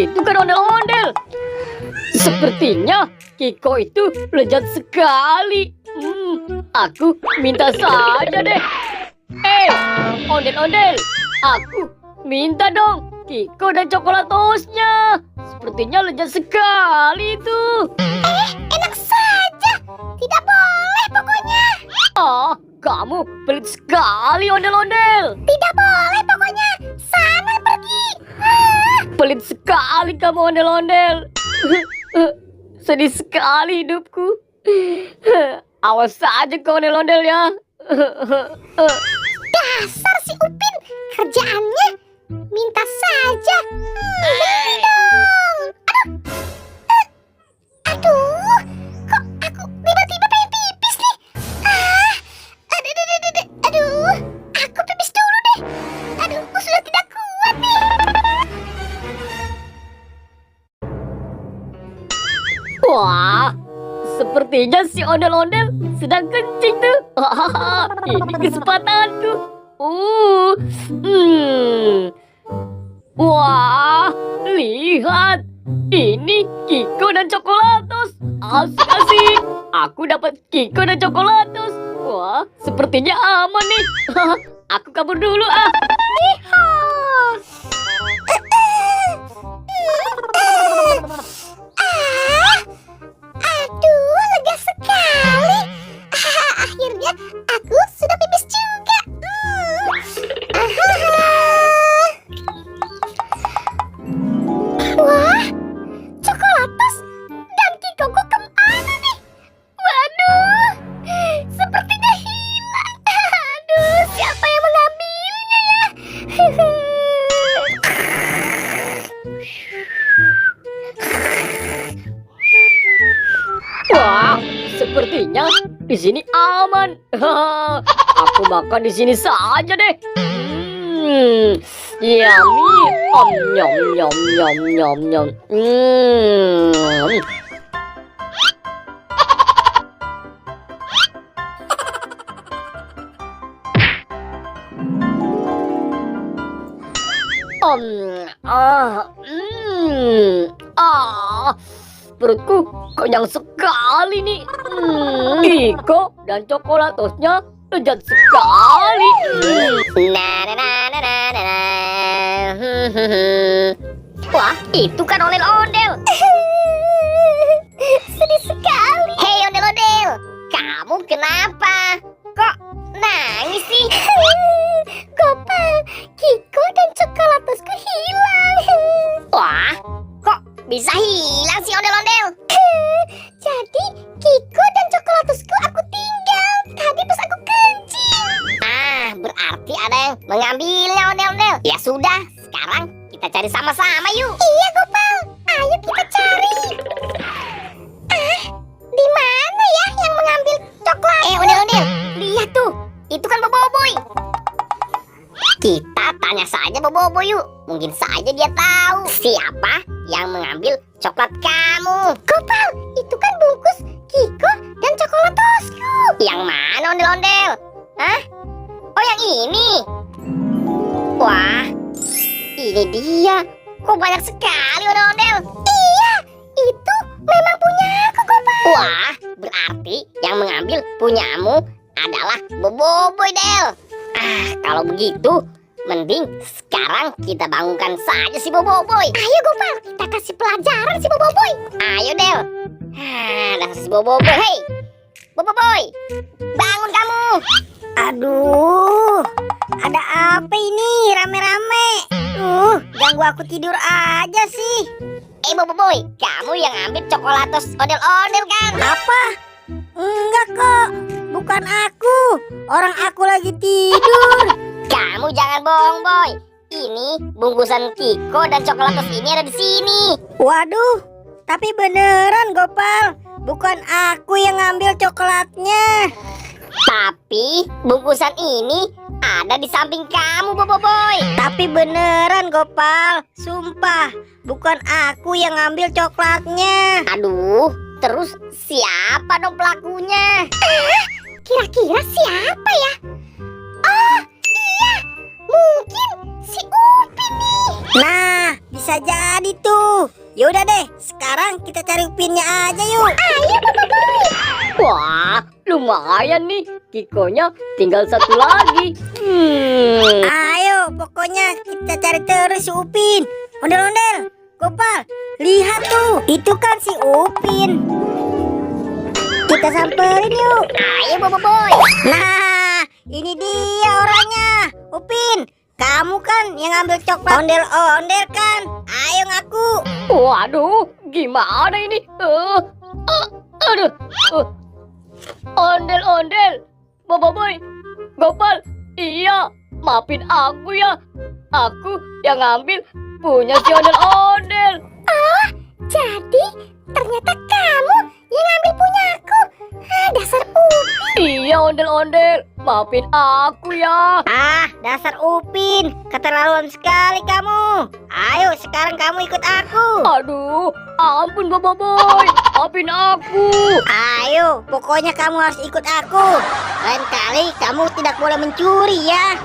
itu kan ondel-ondel. Sepertinya Kiko itu lezat sekali. Aku minta saja deh. Ondel-ondel, aku minta dong Kiko dan coklat toastnya. Sepertinya lezat sekali itu. Enak saja. Tidak boleh pokoknya. Kamu pelit sekali, ondel-ondel. Tidak boleh pokoknya. Sana pergi. Pelit sekali kamu, ondel-ondel. Sedih sekali hidupku. Awas saja kau, ondel-ondel ya. Dasar si Upin. Kerjaannya minta saja. Berhenti dong. Aduh. Kok aku tiba-tiba pengen pipis nih. Aduh. Aku pipis dulu deh. Aduh, aku sudah tidak kuat nih. Wah, sepertinya si ondel-ondel sedang kencing tuh. Ini kesempatanku. Wah, lihat. Ini Kiko dan Coklatos. Asik-asik. Aku dapat Kiko dan Coklatos. Wah, sepertinya aman nih. Aku kabur dulu ah. Aduh, lega sekali. Akhirnya aku sudah pipis juga. Wah, Coklatos dan Kiko kok kemana nih? Waduh, sepertinya hilang. Aduh, siapa yang mengambilnya ya? Wah, sepertinya di sini aman. Aku makan di sini saja deh. Yummy. Nyom nyom nyom nyom nyom. Perutku kenyang sekali nih. Kiko dan Coklatosnya lezat sekali. Wah, itu kan ondel-ondel. Sedih sekali. Hei ondel-ondel, kamu kenapa? Kok nangis sih? Gopal, Kiko dan Coklatosku hilang. Wah, kok bisa hilang sih ondel-ondel? Jadi Kiko dan Coklatosku aku tinggal tadi pas aku kencing. Berarti ada yang mengambilnya ondel-ondel. Ya sudah, sekarang kita cari sama-sama yuk. Iya Gopal, ayo kita cari. Di mana ya yang mengambil coklat? Ondel-ondel, lihat tuh, itu kan Boboiboy. Kita tanya saja Boboiboy yuk. Mungkin saja dia tahu siapa yang mengambil coklat kamu. Gopal, itu kan bungkus Kiko dan Coklatosku. Yang mana ondel-ondel? Hah? Oh yang ini. Wah, ini dia. Kok banyak sekali ondel-ondel? Iya, itu memang punya aku Gopal. Wah, berarti yang mengambil punyamu adalah Boboiboy Del. Kalau begitu, mending sekarang kita bangunkan saja si Boboiboy. Ayo Gopal, kita kasih pelajaran si Boboiboy. Ayo Del. Dasar si Boboiboy. Hei, Boboiboy, bangun kamu. Aduh, ada apa ini rame-rame? Ganggu aku tidur aja sih. Boboiboy, kamu yang ambil Coklatos ondel-ondel kan? Apa? Enggak kok, bukan aku. Orang aku lagi tidur. Kamu jangan bohong, Boy. Ini bungkusan Kiko dan Coklatos ini ada di sini. Waduh, tapi beneran Gopal, bukan aku yang ngambil coklatnya. Tapi bungkusan ini ada di samping kamu, Boboiboy. Tapi beneran Gopal, sumpah, bukan aku yang ngambil coklatnya. Aduh, terus siapa dong pelakunya? Kira-kira siapa ya? Oh iya, mungkin si Upin nih. Nah, bisa bisa jadi tuh. Yaudah deh, sekarang kita cari Upinnya aja yuk. Ayo Bobo Boy. Wah, lumayan nih. Kikonya tinggal satu lagi. Ayo, pokoknya kita cari terus si Upin. Ondel-ondel, Gopal, lihat tuh, itu kan si Upin. Kita samperin yuk. Ayo Bobo Boy. Nah, ini dia orangnya. Upin, kamu kan yang ambil coklat ondel-ondel kan? Ayo ngaku. Waduh, gimana ini? Aduh. Ondel-ondel. Bobo Boy, Gopal, iya, maafin aku ya. Aku yang ngambil punya si ondel-ondel. Jadi ternyata kamu yang ngambil punyaku. Dasar Iya, ondel-ondel, maafin aku ya. Dasar Upin, keterlaluan sekali kamu. Ayo, sekarang kamu ikut aku. Aduh, ampun Bobo Boy, maafin aku. Ayo, pokoknya kamu harus ikut aku. Lain kali kamu tidak boleh mencuri ya.